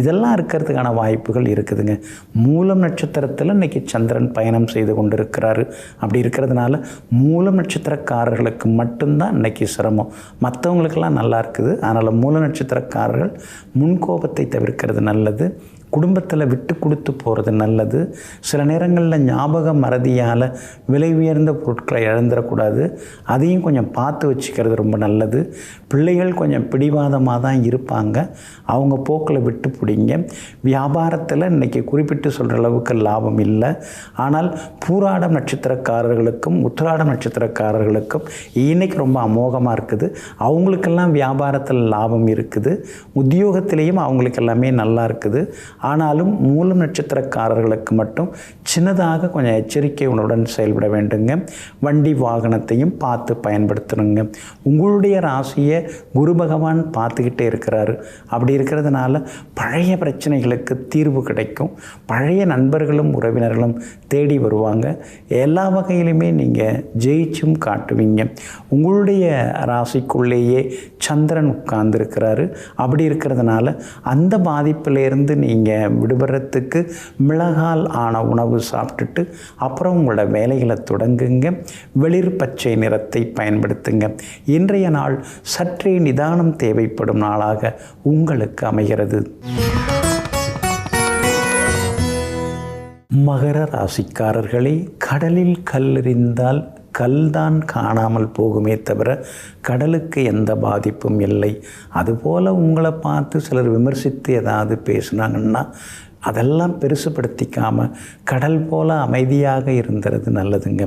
இதெல்லாம் இருக்கிறதுக்கான வாய்ப்புகள் இருக்குதுங்க. மூலம் நட்சத்திரத்தில் இன்றைக்கி சந்திரன் பயணம் செய்து கொண்டிருக்கிறாரு. அப்படி இருக்கிறதுனால மூலம் நட்சத்திரக்காரர்களுக்கு மட்டும்தான் இன்றைக்கி சிரமம். மற்றவங்களுக்கெல்லாம் நல்லா இருக்குது. அதனால் மூல நட்சத்திரக்காரர்கள் முன்கோபத்தை தவிர்க்கிறது நல்லது. குடும்பத்தில் விட்டு கொடுத்து போகிறது நல்லது. சில நேரங்களில் ஞாபக மறதியால் விலை உயர்ந்த பொருட்களை இழந்துடக்கூடாது. அதையும் கொஞ்சம் பார்த்து வச்சுக்கிறது ரொம்ப நல்லது. பிள்ளைகள் கொஞ்சம் பிடிவாதமாக தான் இருப்பாங்க, அவங்க போக்கில் விட்டு பிடிங்க. வியாபாரத்தில் இன்றைக்கி குறிப்பிட்டு சொல்கிற அளவுக்கு லாபம் இல்லை. ஆனால் பூராடம் நட்சத்திரக்காரர்களுக்கும் உத்திராடம் நட்சத்திரக்காரர்களுக்கும் இன்றைக்கி ரொம்ப அமோகமாக இருக்குது. அவங்களுக்கெல்லாம் வியாபாரத்தில் லாபம் இருக்குது. உத்தியோகத்திலேயும் அவங்களுக்கு எல்லாமே நல்லா இருக்குது. ஆனாலும் மூலம் நட்சத்திரக்காரர்களுக்கு மட்டும் சின்னதாக கொஞ்சம் எச்சரிக்கை உணர்வுடன் செயல்பட வேண்டுங்க. வண்டி வாகனத்தையும் பார்த்து பயன்படுத்தணுங்க. உங்களுடைய ராசியை குரு பகவான் பார்த்துக்கிட்டே இருக்கிறாரு. அப்படி இருக்கிறதுனால பழைய பிரச்சனைகளுக்கு தீர்வு கிடைக்கும். பழைய நண்பர்களும் உறவினர்களும் தேடி வருவாங்க. எல்லா வகையிலுமே நீங்கள் ஜெயிச்சும் காட்டுவீங்க. உங்களுடைய ராசிக்குள்ளேயே சந்திரன் உட்கார்ந்துருக்கிறாரு. அப்படி இருக்கிறதுனால அந்த பாதிப்பிலேருந்து நீங்கள் விடுபடுறதுக்கு மிளகால் ஆன உணவு சாப்பிட்டுட்டு அப்புறம் உங்களோட வேலைகளை தொடங்குங்க. வெளிர் பச்சை நிறத்தை பயன்படுத்துங்க. இன்றைய நாள் சற்றே நிதானம் தேவைப்படும் நாளாக உங்களுக்கு அமைகிறது. மகர ராசிக்காரர்களே, கடலில் கல்லெறிந்தால் கல்தான் காணாமல் போகுமே தவிர கடலுக்கு எந்த பாதிப்பும் இல்லை. அதுபோல் உங்களை பார்த்து சிலர் விமர்சித்து ஏதாவது பேசுனாங்கன்னா அதெல்லாம் பெருசுப்படுத்திக்காமல் கடல் போல அமைதியாக இருந்துறது நல்லதுங்க.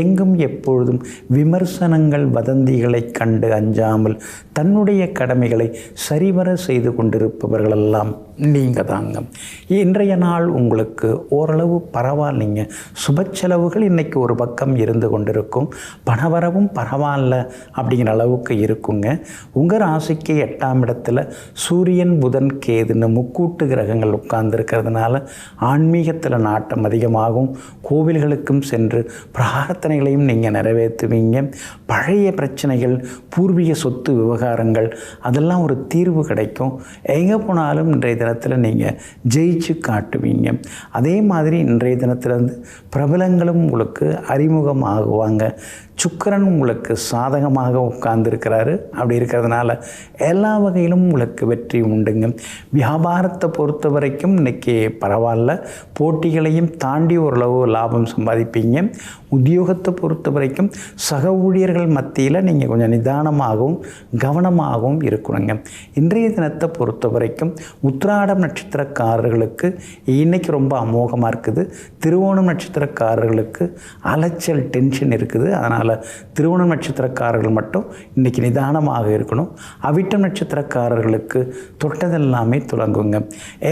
எங்கும் எப்பொழுதும் விமர்சனங்கள் வதந்திகளை கண்டு அஞ்சாமல் தன்னுடைய கடமைகளை சரிவர செய்து கொண்டிருப்பவர்களெல்லாம் நீங்கள் தாங்க. இன்றைய நாள் உங்களுக்கு ஓரளவு பரவாயில்லைங்க. சுப செலவுகள் இன்றைக்கி ஒரு பக்கம் இருந்து கொண்டிருக்கும், பணவரவும் பரவாயில்ல அப்படிங்கிற அளவுக்கு இருக்குங்க. உங்கள் ராசிக்கு 8ஆம் இடத்துல சூரியன் புதன் கேதுன்னு முக்கூட்டு கிரகங்கள் உட்கார்ந்துருக்கிறதுனால ஆன்மீகத்தில் நாட்டம் அதிகமாகும். கோவில்களுக்கும் சென்று பிரார்த்தனைகளையும் நீங்கள் நிறைவேற்றுவீங்க. பழைய பிரச்சனைகள், பூர்வீக சொத்து விவகாரங்கள் அதெல்லாம் ஒரு தீர்வு கிடைக்கும். எங்கே போனாலும் இன்றைய தினத்தில் நீங்கள் ஜெயிச்சு காட்டுவீங்க. அதே மாதிரி இன்றைய தினத்திலேருந்து பிரபலங்களும் உங்களுக்கு அறிமுகமாகுவாங்க. சுக்கிரன் உங்களுக்கு சாதகமாக உட்கார்ந்துருக்கிறாரு. அப்படி இருக்கிறதுனால எல்லா வகையிலும் உங்களுக்கு வெற்றி உண்டுங்க. வியாபாரத்தை பொறுத்த வரைக்கும் இன்றைக்கி பரவாயில்ல, போட்டிகளையும் தாண்டி ஓரளவு லாபம் சம்பாதிப்பீங்க. உத்தியோகத்தை பொறுத்த வரைக்கும் சக ஊழியர்கள் மத்தியில் நீங்கள் கொஞ்சம் நிதானமாகவும் கவனமாகவும் இருக்கணுங்க. இன்றைய தினத்தை பொறுத்த வரைக்கும் உத்திராடம் நட்சத்திரக்காரர்களுக்கு இன்றைக்கி ரொம்ப அமோகமாக இருக்குது. திருவோணம் நட்சத்திரக்காரர்களுக்கு அலைச்சல் டென்ஷன் இருக்குது. அதனால் திருவோணம் நட்சத்திரக்காரர்கள் மட்டும் இன்றைக்கி நிதானமாக இருக்கணும். அவிட்டம் நட்சத்திரக்காரர்களுக்கு தொட்டதெல்லாமே துலங்குங்க.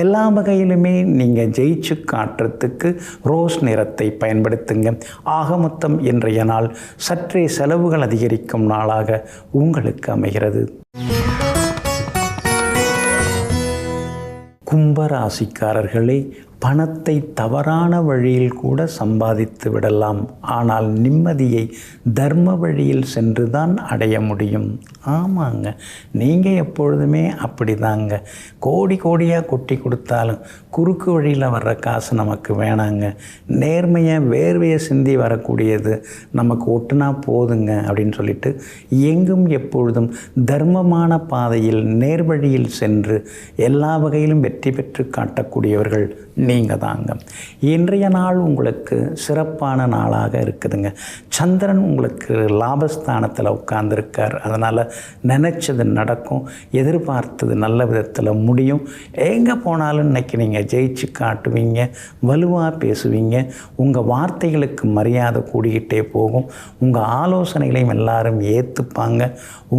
எல்லா வகையிலுமே நீங்கள் ஜெயிச்சு காட்டுறதுக்கு ரோஸ் நிறத்தை பயன்படுத்துங்க. ஆக மொத்தம் இன்றைய நாள் சற்றே செலவுகள் அதிகரிக்கும் நாளாக உங்களுக்கு அமைகிறது. கும்பராசிக்காரர்களே, பணத்தை தவறான வழியில் கூட சம்பாதித்து விடலாம். ஆனால் நிம்மதியை தர்ம வழியில் சென்று தான் அடைய முடியும். ஆமாங்க, நீங்கள் எப்பொழுதுமே அப்படி தாங்க. கோடி கோடியாக கொட்டி கொடுத்தாலும் குறுக்கு வழியில் வர்ற காசு நமக்கு வேணாங்க. நேர்மையாக வேர்வையை சிந்தி வரக்கூடியது நமக்கு ஒட்டுனா போதுங்க அப்படின்னு சொல்லிட்டு எங்கும் எப்பொழுதும் தர்மமான பாதையில் நேர்வழியில் சென்று எல்லா வகையிலும் வெற்றி பெற்று காட்டக்கூடியவர்கள் நீங்கள் தாங்க. இன்றைய நாள் உங்களுக்கு சிறப்பான நாளாக இருக்குதுங்க. சந்திரன் உங்களுக்கு லாபஸ்தானத்தில் உட்கார்ந்துருக்கார். அதனால் நினச்சது நடக்கும், எதிர்பார்த்தது நல்ல விதத்தில் முடியும். எங்கே போனாலும் இன்றைக்கி நீங்கள் ஜெயிச்சு காட்டுவீங்க, வலுவாக பேசுவீங்க. உங்கள் வார்த்தைகளுக்கு மரியாதை கூடிக்கிட்டே போகும். உங்கள் ஆலோசனைகளையும் எல்லாரும் ஏற்றுப்பாங்க.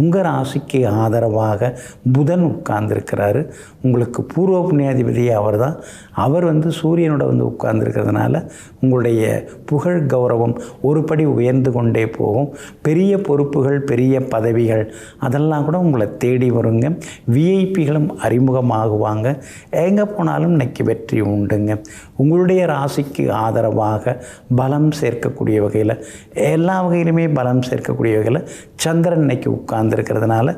உங்கள் ராசிக்கு ஆதரவாக புதன் உட்கார்ந்துருக்கிறாரு. உங்களுக்கு பூர்வ புண்ணியாதிபதி அவர் தான். அவர் சூரியனோட உட்கார்ந்துருக்கிறதுனால உங்களுடைய புகழ் கௌரவம் ஒரு படி உயர்ந்து கொண்டே போகும். பெரிய பொறுப்புகள், பெரிய பதவிகள் அதெல்லாம் கூட உங்களை தேடி வருங்க. விஐபிகளும் அறிமுகமாகுவாங்க. எங்கே போனாலும் இன்னைக்கு வெற்றி உண்டுங்க. உங்களுடைய ராசிக்கு ஆதரவாக பலம் சேர்க்கக்கூடிய வகையில், எல்லா வகையிலுமே பலம் சேர்க்கக்கூடிய வகையில் சந்திரன் இன்னைக்கு உட்கார்ந்துருக்கிறதுனால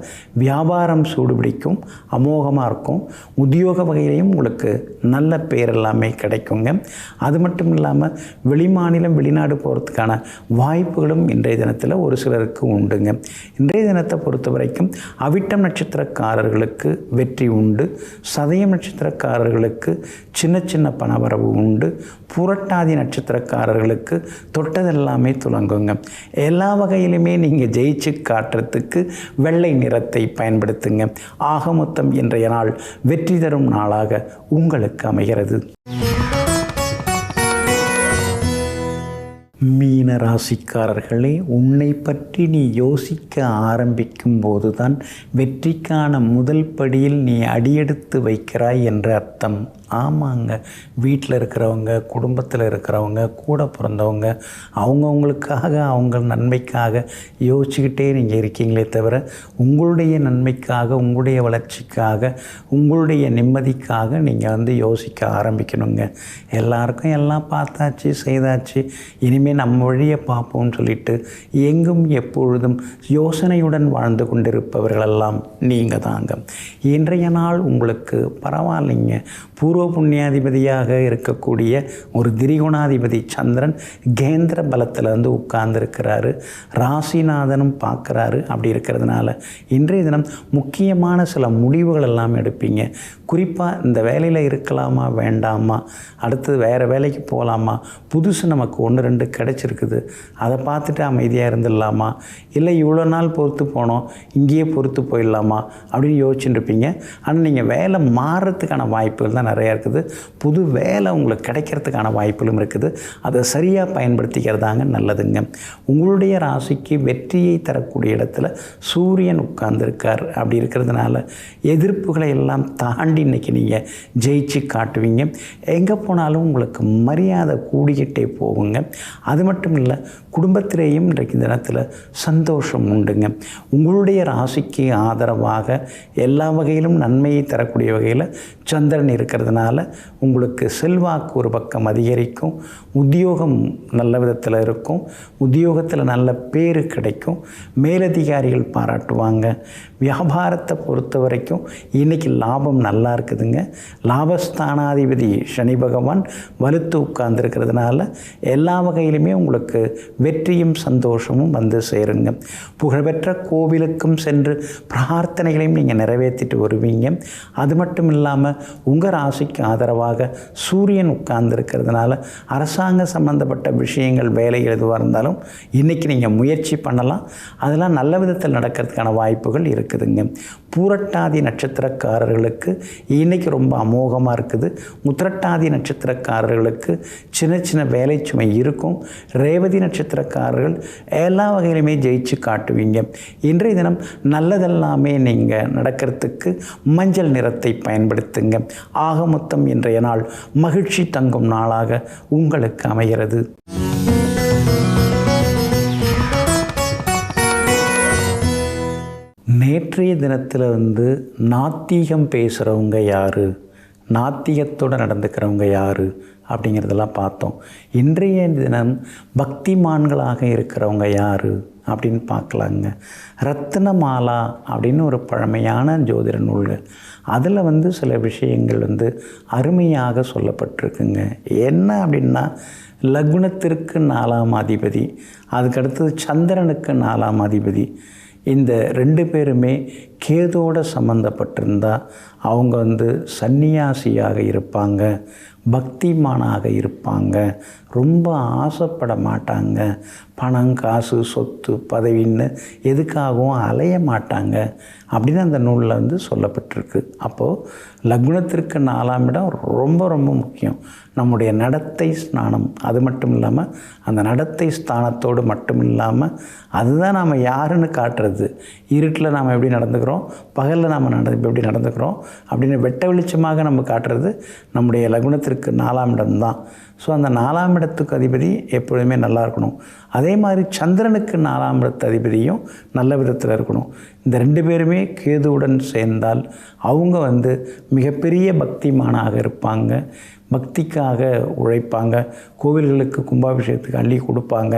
வியாபாரம் சூடுபிடிக்கும், அமோகமாக இருக்கும். உத்தியோக வகையிலையும் உங்களுக்கு நல்ல பேர் எல்லாமே கிடைக்குங்க. அது மட்டும் இல்லாமல் வெளிமாநிலம் வெளிநாடு போகிறதுக்கான வாய்ப்புகளும் இன்றைய தினத்தில் ஒரு சிலருக்கு உண்டுங்க. இன்றைய தினத்தை பொறுத்த வரைக்கும் அவிட்டம் நட்சத்திரக்காரர்களுக்கு வெற்றி உண்டு. சதயம் நட்சத்திரக்காரர்களுக்கு சின்ன சின்ன பணவரவு உண்டு. புரட்டாதி நட்சத்திரக்காரர்களுக்கு தொட்டதெல்லாமே துலங்குங்க. எல்லா வகையிலுமே நீங்கள் ஜெயிச்சு காட்டுறதுக்கு வெள்ளை நிறத்தை பயன்படுத்துங்க. ஆக மொத்தம் இன்றைய நாள் வெற்றி தரும் நாளாக உங்களுக்கு அமைகிறது. மீன ராசிக்காரர்களே, உன்னை பற்றி நீ யோசிக்க ஆரம்பிக்கும் போதுதான் வெற்றிக்கான முதல் படியில் நீ அடியெடுத்து வைக்கிறாய் என்று அர்த்தம். ஆமாங்க, வீட்டில் இருக்கிறவங்க, குடும்பத்தில் இருக்கிறவங்க, கூட பிறந்தவங்க அவங்கவுங்களுக்காக, அவங்க நன்மைக்காக யோசிச்சுக்கிட்டே நீங்கள் இருக்கீங்களே தவிர உங்களுடைய நன்மைக்காக, உங்களுடைய வளர்ச்சிக்காக, உங்களுடைய நிம்மதிக்காக நீங்கள் யோசிக்க ஆரம்பிக்கணுங்க. எல்லாருக்கும் எல்லாம் பார்த்தாச்சு, செய்தாச்சு, இனிமேல் நம்ம வழியை பார்ப்போம்னு சொல்லிட்டு எங்கும் எப்பொழுதும் யோசனையுடன் வாழ்ந்து கொண்டிருப்பவர்களெல்லாம் நீங்கள் தாங்க. இன்றைய நாள் உங்களுக்கு பரவாயில்லைங்க. பூர்வ பூர்வ புண்ணியாதிபதியாக இருக்கக்கூடிய ஒரு திரிகோணாதிபதி சந்திரன் கேந்திர பலத்தில் வந்து உட்கார்ந்துருக்கிறாரு. ராசிநாதனும் பார்க்குறாரு. அப்படி இருக்கிறதுனால இன்றைய தினம் முக்கியமான சில முடிவுகள் எல்லாம் எடுப்பீங்க. குறிப்பாக இந்த வேலையில் இருக்கலாமா வேண்டாமா, அடுத்தது வேறு வேலைக்கு போகலாமா, புதுசு நமக்கு 1-2 கிடச்சிருக்குது, அதை பார்த்துட்டு அமைதியாக இருந்துடலாமா, இல்லை இவ்வளோ நாள் பொறுத்து போனோம் இங்கேயே பொறுத்து போயிடலாமா அப்படின்னு யோசிச்சுட்டு இருப்பீங்க. ஆனால் நீங்கள் வேலை மாறுறதுக்கான வாய்ப்புகள் தான் நிறையா இருக்குது. புது வேலை உங்களுக்கு கிடைக்கிறதுக்கான வாய்ப்புகளும் இருக்குது. அதை சரியாக பயன்படுத்திக்கிறதாங்க நல்லதுங்க. உங்களுடைய ராசிக்கு வெற்றியை தரக்கூடிய இடத்துல சூரியன் உட்கார்ந்துருக்கார். அப்படி இருக்கிறதுனால எதிர்ப்புகளை எல்லாம் தாண்டி இன்றைக்கி நீங்கள் ஜெயிச்சு காட்டுவீங்க. எங்கே போனாலும் உங்களுக்கு மரியாதை கூடிக்கிட்டே போகுங்க. அது மட்டும் இல்லை, குடும்பத்திலேயும் இன்றைக்கு தினத்தில் சந்தோஷம் உண்டுங்க. உங்களுடைய ராசிக்கு ஆதரவாக எல்லா வகையிலும் நன்மையை தரக்கூடிய வகையில் சந்திரன் இருக்கிறதுனால உங்களுக்கு செல்வாக்கு ஒரு பக்கம் அதிகரிக்கும். உத்தியோகம் நல்ல விதத்தில் இருக்கும். உத்தியோகத்தில் நல்ல பேர் கிடைக்கும். மேலதிகாரிகள் பாராட்டுவாங்க. வியாபாரத்தை பொறுத்த வரைக்கும் இன்றைக்கி லாபம் நல்லா இருக்குதுங்க. லாபஸ்தானாதிபதி சனி பகவான் வலுத்து உட்கார்ந்துருக்கிறதுனால எல்லா வகையிலுமே உங்களுக்கு வெற்றியும் சந்தோஷமும் வந்து சேருங்க. புகழ்பெற்ற கோவிலுக்கும் சென்று பிரார்த்தனைகளையும் நீங்கள் நிறைவேற்றிட்டு வருவீங்க. அது மட்டும் இல்லாமல் உங்கள் ராசிக்கு ஆதரவாக சூரியன் உட்கார்ந்துருக்கிறதுனால அரசாங்க சம்பந்தப்பட்ட விஷயங்கள் வேலைகள் எதுவாக இருந்தாலும் இன்றைக்கி நீங்கள் முயற்சி பண்ணலாம். அதெல்லாம் நல்ல விதத்தில் நடக்கிறதுக்கான வாய்ப்புகள் இருக்குதுங்க. பூரட்டாதி நட்சத்திரக்காரர்களுக்கு இன்றைக்கி ரொம்ப அமோகமாக இருக்குது. உத்திரட்டாதி நட்சத்திரக்காரர்களுக்கு சின்ன சின்ன வேலை சுமை இருக்கும். ரேவதி நட்சத்திரக்காரர்கள் எல்லா வகையிலுமே ஜெயிச்சு காட்டுவீங்க. இன்றைய தினம் நல்லதெல்லாமே நீங்கள் நடக்கிறதுக்கு மஞ்சள் நிறத்தை பயன்படுத்துங்க. ஆக மொத்தம் இன்றைய நாள் மகிழ்ச்சி தங்கும் நாளாக உங்களுக்கு அமைகிறது. நேற்றைய தினத்தில் வந்து நாத்திகம் பேசுகிறவங்க யார், நாத்திகத்தோடு நடந்துக்கிறவங்க யார் அப்படிங்கிறதெல்லாம் பார்த்தோம். இன்றைய தினம் பக்திமான்களாக இருக்கிறவங்க யார் அப்படின்னு பார்க்கலாங்க. ரத்னமாலா அப்படின்னு ஒரு பழமையான ஜோதிட நூல்கள், அதில் வந்து சில விஷயங்கள் வந்து அருமையாக சொல்லப்பட்டிருக்குங்க. என்ன அப்படின்னா, லக்னத்திற்கு 4ஆம் அதிபதி, அதுக்கடுத்தது சந்திரனுக்கு 4ஆம் அதிபதி, இந்த 2 பேருமே கேதோடு சம்மந்தப்பட்டிருந்தால் அவங்க வந்து சன்னியாசியாக இருப்பாங்க, பக்திமானாக இருப்பாங்க, ரொம்ப ஆசைப்பட மாட்டாங்க, பணம் காசு சொத்து பதவின்னு எதுக்காகவும் அலைய மாட்டாங்க அப்படின்னு அந்த நூலில் வந்து சொல்லப்பட்டிருக்கு. அப்போது லக்னத்திற்கு 4ஆம் இடம் ரொம்ப ரொம்ப முக்கியம். நம்முடைய நடத்தை ஸ்நானம், அது மட்டும் இல்லாமல் அந்த நடத்தை ஸ்தானத்தோடு மட்டும் இல்லாமல் அதுதான் நாம் யாருன்னு காட்டுறது. இருட்டில் நாம் எப்படி நடந்துக்கிறோம், பகலில் நாம் எப்படி நடந்துக்கிறோம் அப்படின்னு வெட்ட வெளிச்சமாக நம்ம காட்டுறது நம்முடைய லக்னத்திற்கு 4ஆம் இடம்தான். ஸோ அந்த 4ஆம் இடத்துக்கு அதிபதி எப்பொழுதுமே நல்லா இருக்கணும். அதே மாதிரி சந்திரனுக்கு 4ஆம் இடத்து அதிபதியும் நல்ல விதத்தில் இருக்கணும். இந்த 2 பேருமே கேதுவுடன் சேர்ந்தால் அவங்க வந்து மிகப்பெரிய பக்திமானாக இருப்பாங்க. பக்திக்காக உழைப்பாங்க. கோவில்களுக்கு கும்பாபிஷேகத்துக்கு அள்ளி கொடுப்பாங்க.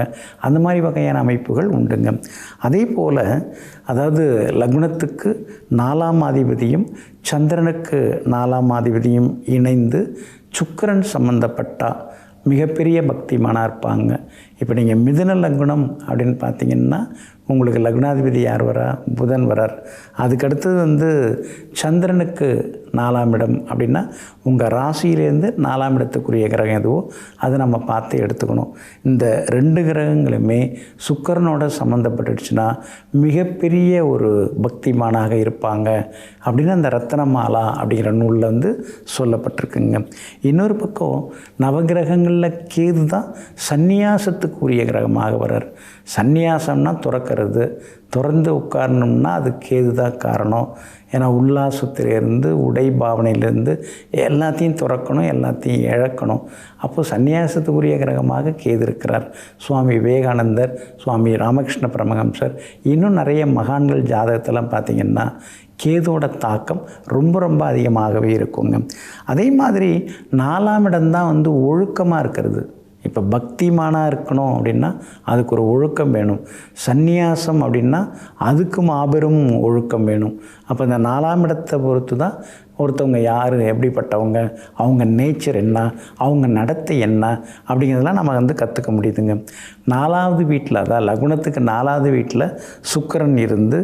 அந்த மாதிரி வகையான அமைப்புகள் உண்டுங்க. அதே போல் அதாவது லக்னத்துக்கு 4ஆம் அதிபதியும் சந்திரனுக்கு 4ஆம் அதிபதியும் இணைந்து சுக்கிரன் சம்பந்தப்பட்டால் மிகப்பெரிய பக்திமானாக இருப்பாங்க. இப்போ நீங்கள் மிதுன லக்னம் அப்படின்னு பார்த்தீங்கன்னா உங்களுக்கு லக்னாதிபதி யார் வரா, புதன் வரார். அதுக்கடுத்தது வந்து சந்திரனுக்கு 4ஆம் இடம் அப்படின்னா உங்கள் ராசியிலேருந்து 4ஆம் இடத்துக்குரிய கிரகம் எதுவோ அதை நம்ம பார்த்து எடுத்துக்கணும். இந்த 2 கிரகங்களுமே சுக்கிரனோட சம்மந்தப்பட்டுடுச்சுன்னா மிகப்பெரிய ஒரு பக்திமானாக இருப்பாங்க அப்படின்னு அந்த ரத்னமாலா அப்படிங்கிற நூலில் வந்து சொல்லப்பட்டிருக்குங்க. இன்னொரு பக்கம் நவகிரகங்களில் கேது தான் சந்நியாசத்துக்குரிய கிரகமாக வர்றார். சந்நியாசம்னா துறக்கிறது, திறந்து உட்காரணும்னா அது கேது தான் காரணம். ஏன்னா உல்லாசத்திலேருந்து உடை பாவனையிலேருந்து எல்லாத்தையும் துறக்கணும், எல்லாத்தையும் இழக்கணும். அப்போது சந்நியாசத்துக்குரிய கிரகமாக கேது இருக்கிறார். சுவாமி விவேகானந்தர், சுவாமி ராமகிருஷ்ண பரமஹம்சர், இன்னும் நிறைய மகான்கள் ஜாதகத்தெல்லாம் பார்த்திங்கன்னா கேதோட தாக்கம் ரொம்ப ரொம்ப அதிகமாகவே இருக்குங்க. அதே மாதிரி 4ஆம் இடம்தான் வந்து ஒழுக்கமாக இருக்கிறது. இப்போ பக்திமானாக இருக்கணும் அப்படின்னா அதுக்கு ஒரு ஒழுக்கம் வேணும். சந்நியாசம் அப்படின்னா அதுக்கு மாபெரும் ஒழுக்கம் வேணும். அப்போ இந்த 4ஆம் இடத்தை பொறுத்து தான் ஒருத்தவங்க யார், எப்படிப்பட்டவங்க, அவங்க நேச்சர் என்ன, அவங்க நடத்தை என்ன அப்படிங்கிறதெல்லாம் நம்ம வந்து கற்றுக்க முடியுதுங்க. 4வது வீட்டில், அதாவது லக்னத்துக்கு 4வது வீட்டில் சுக்கிரன் இருந்து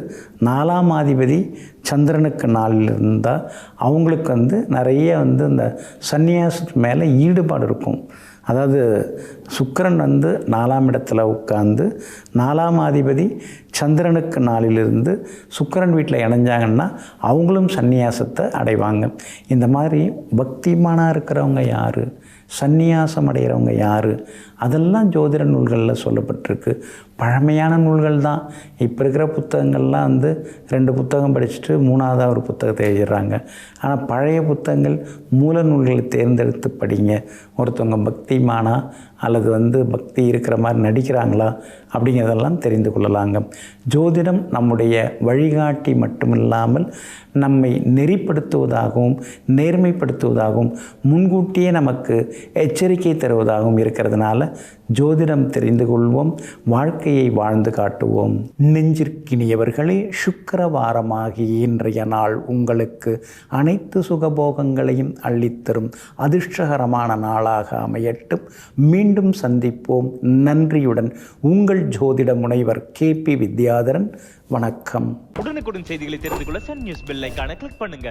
4ஆம் அதிபதி சந்திரனுக்கு 4 இருந்தால் அவங்களுக்கு வந்து நிறைய வந்து இந்த சந்நியாசத்து மேலே ஈடுபாடு இருக்கும். அதாவது சுக்கிரன் வந்து 4ஆம் இடத்துல உட்காந்து 4ஆம் அதிபதி சந்திரனுக்கு 4லிருந்து சுக்கிரன் வீட்டில் இணைஞ்சாங்கன்னா அவங்களும் சந்நியாசத்தை அடைவாங்க. இந்த மாதிரி பக்திமானாக இருக்கிறவங்க யார், சந்நியாசம் அடைகிறவங்க யார், அதெல்லாம் ஜோதிட நூல்களில் சொல்லப்பட்டிருக்கு. பழமையான நூல்கள் தான். இப்போ இருக்கிற புத்தகங்கள்லாம் வந்து 2 புத்தகம் படிச்சுட்டு 3ஆவதாக ஒரு புத்தகத்தை எழுதிடுறாங்க. ஆனால் பழைய புத்தகங்கள் மூல நூல்களை தேர்ந்தெடுத்து படிங்க. ஒருத்தவங்க பக்திமானா அல்லது வந்து பக்தி இருக்கிற மாதிரி நடிக்கிறாங்களா அப்படிங்கிறதெல்லாம் தெரிந்து கொள்ளலாங்க. ஜோதிடம் நம்முடைய வழிகாட்டி மட்டுமில்லாமல் நம்மை நெறிப்படுத்துவதாகவும் நேர்மைப்படுத்துவதாகவும் முன்கூட்டியே நமக்கு எச்சரிக்கை தருவதாகவும் இருக்கிறதுனால ஜோதிடம் தெரிந்து கொள்வோம், வாழ்க்கையை வாழ்ந்து காட்டுவோம். நெஞ்சிற்கினியவர்களே, சுக்கிரவாரமாகிய இன்றைய நாள் உங்களுக்கு அனைத்து சுகபோகங்களையும் அள்ளித்தரும் அதிர்ஷ்டகரமான நாளாக அமையட்டும். மீண்டும் சந்திப்போம். நன்றியுடன் உங்கள் ஜோதிட முனைவர் KP வித்யாதரன். வணக்கம்.
உடனுக்குடன் செய்திகளை தெரிந்து கொள்ள சன் நியூஸ் பெல் ஐகானை கிளிக் பண்ணுங்க.